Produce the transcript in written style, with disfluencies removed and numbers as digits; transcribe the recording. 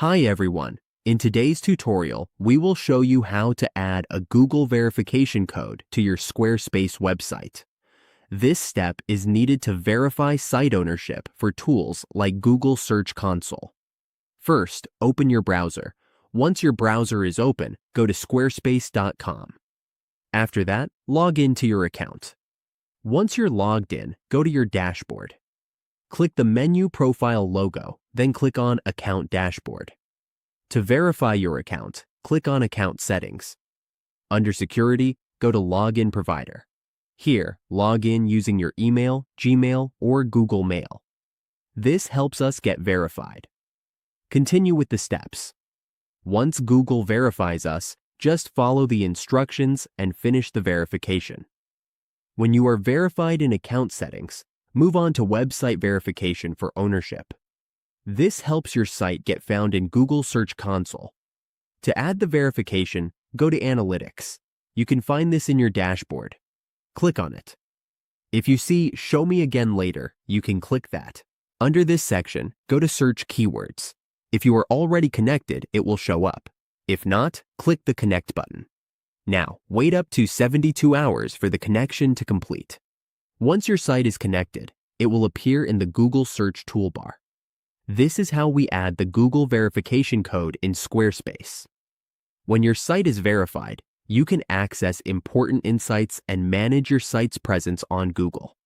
Hi everyone. In today's tutorial, we will show you how to add a Google verification code to your Squarespace website. This step is needed to verify site ownership for tools like Google Search Console. First, open your browser. Once your browser is open, go to squarespace.com. After that, log into your account. Once you're logged in, go to your dashboard. Click the menu profile logo, then click on Account Dashboard. To verify your account, click on Account Settings. Under Security, go to Login Provider. Here, log in using your email, Gmail, or Google Mail. This helps us get verified. Continue with the steps. Once Google verifies us, just follow the instructions and finish the verification. When you are verified in Account Settings, move on to Website Verification for ownership. This helps your site get found in Google Search Console. To add the verification, go to Analytics. You can find this in your dashboard. Click on it. If you see Show Me Again Later, you can click that. Under this section, go to Search Keywords. If you are already connected, it will show up. If not, click the Connect button. Now, wait up to 72 hours for the connection to complete. Once your site is connected, it will appear in the Google Search toolbar. This is how we add the Google verification code in Squarespace. When your site is verified, you can access important insights and manage your site's presence on Google.